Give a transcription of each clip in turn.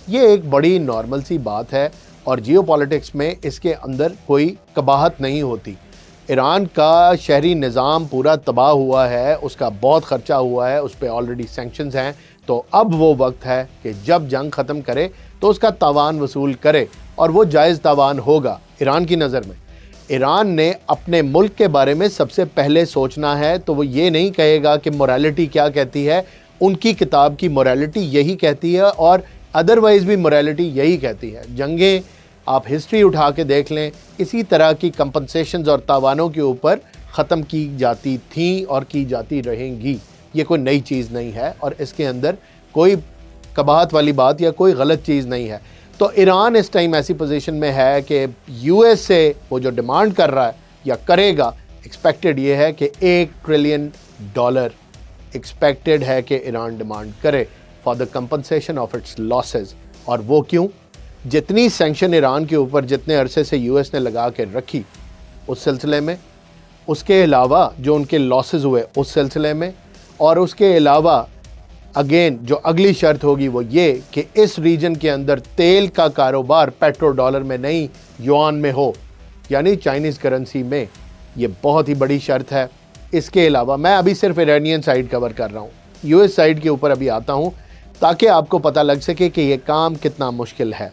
یہ ایک بڑی نارمل سی بات ہے اور جیو پالیٹکس میں اس کے اندر کوئی قباحت نہیں ہوتی. ایران کا شہری نظام پورا تباہ ہوا ہے, اس کا بہت خرچہ ہوا ہے, اس پہ آلریڈی سینکشنز ہیں. تو اب وہ وقت ہے کہ جب جنگ ختم کرے تو اس کا تاوان وصول کرے, اور وہ جائز تاوان ہوگا ایران کی نظر میں. ایران نے اپنے ملک کے بارے میں سب سے پہلے سوچنا ہے, تو وہ یہ نہیں کہے گا کہ موریلٹی کیا کہتی ہے. ان کی کتاب کی موریلٹی یہی کہتی ہے, اور ادروائز بھی موریلٹی یہی کہتی ہے. جنگیں آپ ہسٹری اٹھا کے دیکھ لیں, اسی طرح کی کمپنسیشنز اور تاوانوں کے اوپر ختم کی جاتی تھیں اور کی جاتی رہیں گی. یہ کوئی نئی چیز نہیں ہے اور اس کے اندر کوئی قباحت والی بات یا کوئی غلط چیز نہیں ہے. تو ایران اس ٹائم ایسی پوزیشن میں ہے کہ یو ایس سے وہ جو ڈیمانڈ کر رہا ہے یا کرے گا, ایکسپیکٹڈ یہ ہے کہ $1 ٹریلین ایکسپیکٹڈ ہے کہ ایران ڈیمانڈ کرے for the compensation of its losses. اور وہ کیوں؟ جتنی سینکشن ایران کے اوپر جتنے عرصے سے یو ایس نے لگا کے رکھی اس سلسلے میں, اس کے علاوہ جو ان کے لاسز ہوئے اس سلسلے میں, اور اس کے علاوہ اگین جو اگلی شرط ہوگی وہ یہ کہ اس ریجن کے اندر تیل کا کاروبار پیٹرو ڈالر میں نہیں یوان میں ہو, یعنی چائنیز کرنسی میں. یہ بہت ہی بڑی شرط ہے. اس کے علاوہ میں ابھی صرف ایرانین سائیڈ کور کر رہا ہوں, یو ایس سائیڈ کے اوپر ابھی آتا ہوں تاکہ آپ کو پتہ لگ سکے کہ یہ کام کتنا مشکل ہے.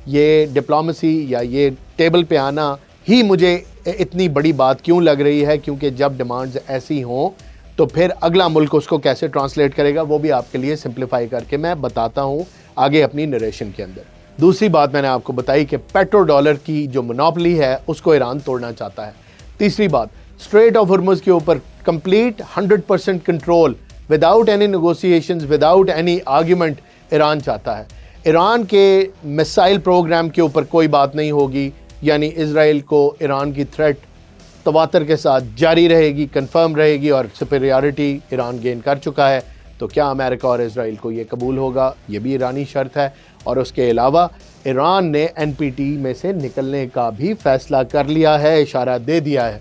یہ ڈپلومیسی یا یہ ٹیبل پہ آنا ہی مجھے اتنی بڑی بات کیوں لگ رہی ہے, کیونکہ جب ڈیمانڈز ایسی ہوں تو پھر اگلا ملک اس کو کیسے ٹرانسلیٹ کرے گا وہ بھی آپ کے لیے سمپلیفائی کر کے میں بتاتا ہوں آگے اپنی نریشن کے اندر. دوسری بات میں نے آپ کو بتائی کہ پیٹرو ڈالر کی جو منوپلی ہے اس کو ایران توڑنا چاہتا ہے. تیسری بات, اسٹریٹ آف ہرمز کے اوپر complete 100% control without any negotiations, without any argument Iran چاہتا ہے. ایران کے میسائل پروگرام کے اوپر کوئی بات نہیں ہوگی, یعنی اسرائیل کو ایران کی تھریٹ تواتر کے ساتھ جاری رہے گی, کنفرم رہے گی, اور سپیریارٹی ایران گین کر چکا ہے. تو کیا امریکہ اور اسرائیل کو یہ قبول ہوگا؟ یہ بھی ایرانی شرط ہے. اور اس کے علاوہ ایران نے NPT میں سے نکلنے کا بھی فیصلہ کر لیا ہے, اشارہ دے دیا ہے.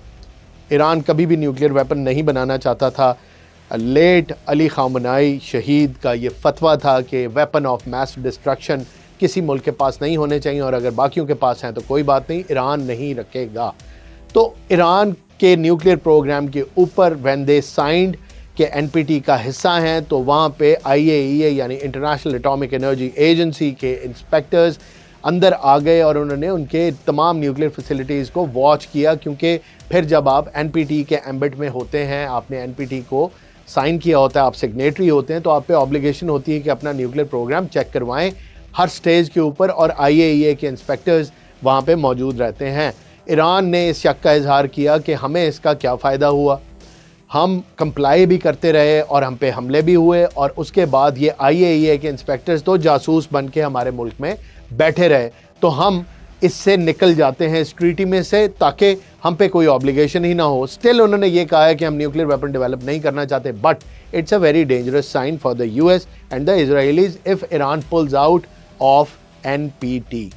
ایران کبھی بھی نیوکلیئر ویپن نہیں بنانا چاہتا تھا. لیٹ علی خامنائی شہید کا یہ فتویٰ تھا کہ ویپن آف میس ڈسٹرکشن کسی ملک کے پاس نہیں ہونے چاہیے, اور اگر باقیوں کے پاس ہیں تو کوئی بات نہیں, ایران نہیں رکھے گا. تو ایران کے نیوکلیئر پروگرام کے اوپر وین دے سائنڈ کہ NPT کا حصہ ہیں, تو وہاں پہ IAEA یعنی انٹرنیشنل اٹامک انرجی ایجنسی کے انسپیکٹرز اندر آ گئے, اور انہوں نے ان کے تمام نیوکلیئر فیسلٹیز کو واچ کیا. کیونکہ پھر جب آپ NPT کے ایمبٹ میں ہوتے ہیں, آپ نے NPT کو سائن کیا ہوتا ہے, آپ سگنیٹری ہوتے ہیں, تو آپ پہ آبلیگیشن ہوتی ہے کہ اپنا نیوکلیئر پروگرام چیک کروائیں ہر سٹیج کے اوپر, اور IAEA کے انسپیکٹرز وہاں پہ موجود رہتے ہیں. ایران نے اس شک کا اظہار کیا کہ ہمیں اس کا کیا فائدہ ہوا, ہم کمپلائی بھی کرتے رہے اور ہم پہ حملے بھی ہوئے, اور اس کے بعد یہ IAEA کے انسپیکٹرز تو جاسوس بن کے ہمارے ملک میں بیٹھے رہے, تو ہم اس سے نکل جاتے ہیں اس ٹریٹی میں سے تاکہ ہم پہ کوئی آبلیگیشن ہی نہ ہو. اسٹل انہوں نے یہ کہا ہے کہ ہم نیوکلیئر ویپن ڈیولپ نہیں کرنا چاہتے, but it's a very dangerous sign for the US and the Israelis if Iran pulls out of NPT.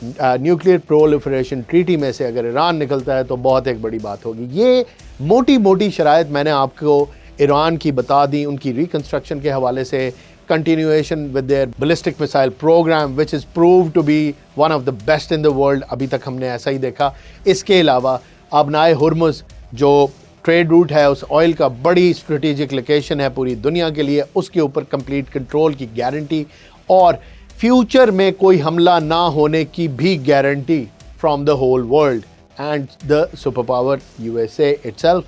Nuclear proliferation treaty میں سے اگر ایران نکلتا ہے تو بہت ایک بڑی بات ہوگی. یہ موٹی موٹی شرائط میں نے آپ کو ایران کی بتا دی, ان کی ریکنسٹرکشن کے حوالے سے, continuation with their ballistic missile programme which is proved to be one of the best in the world. ابھی تک ہم نے ایسا ہی دیکھا. اس کے علاوہ آبنائے ہرمز جو ٹریڈ روٹ ہے, اس آئل کا بڑی اسٹریٹجک لوکیشن ہے پوری دنیا کے لیے, اس کے اوپر کمپلیٹ کنٹرول کی گارنٹی, اور فیوچر میں کوئی حملہ نہ ہونے کی بھی guarantee from the whole world and the super power USA itself.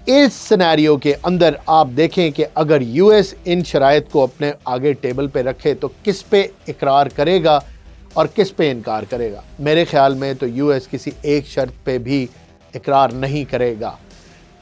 اس سینیریو کے اندر آپ دیکھیں کہ اگر US ان شرائط کو اپنے آگے ٹیبل پہ رکھے تو کس پہ اقرار کرے گا اور کس پہ انکار کرے گا؟ میرے خیال میں تو US کسی ایک شرط پہ بھی اقرار نہیں کرے گا.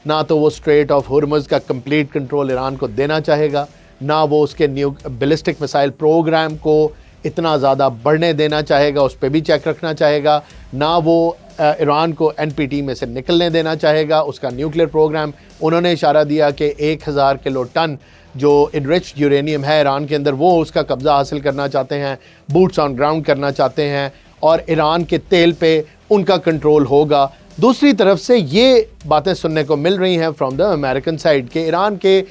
نہ تو وہ اسٹریٹ آف ہرمز کا کمپلیٹ کنٹرول ایران کو دینا چاہے گا, نہ وہ اس کے بلسٹک میسائل پروگرام کو اتنا زیادہ بڑھنے دینا چاہے گا, اس پہ بھی چیک رکھنا چاہے گا, نہ وہ ایران کو NPT میں سے نکلنے دینا چاہے گا. اس کا نیوکلیئر پروگرام انہوں نے اشارہ دیا کہ 1000 کلو ٹن جو انرچڈ یورینیم ہے ایران کے اندر, وہ اس کا قبضہ حاصل کرنا چاہتے ہیں, بوٹس آن گراؤنڈ کرنا چاہتے ہیں, اور ایران کے تیل پہ ان کا کنٹرول ہوگا. دوسری طرف سے یہ باتیں سننے کو مل رہی ہیں فرام دا امریکن سائڈ کہ ایران کے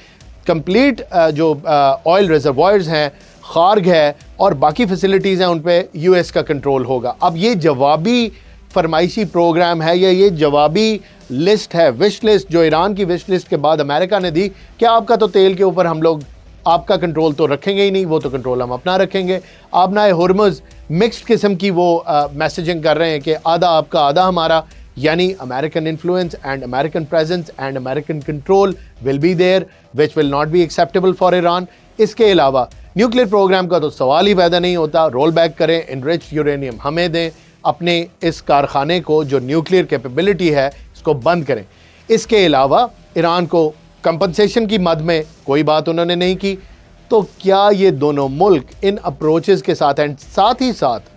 کمپلیٹ جو آئل ریزروائرز ہیں, خارگ ہے اور باقی فیسلٹیز ہیں ان پہ یو ایس کا کنٹرول ہوگا. اب یہ جوابی فرمائشی پروگرام ہے یا یہ جوابی لسٹ ہے, وش لسٹ جو ایران کی وش لسٹ کے بعد امریکہ نے دی کہ آپ کا تو تیل کے اوپر ہم لوگ آپ کا کنٹرول تو رکھیں گے ہی نہیں, وہ تو کنٹرول ہم اپنا رکھیں گے. آپ نہ ہرمز مکسڈ قسم کی وہ میسیجنگ کر رہے ہیں کہ آدھا آپ کا آدھا ہمارا, یعنی American influence and American presence and American control will be there which will not be acceptable for Iran. اس کے علاوہ نیوکلیر پروگرام کا تو سوال ہی پیدا نہیں ہوتا, رول بیک کریں, انریچڈ یورینیم ہمیں دیں, اپنے اس کارخانے کو جو نیوکلیر کیپیبلٹی ہے اس کو بند کریں. اس کے علاوہ ایران کو کمپنسیشن کی مد میں کوئی بات انہوں نے نہیں کی. تو کیا یہ دونوں ملک ان اپروچز کے ساتھ اینڈ ساتھ ہی ساتھ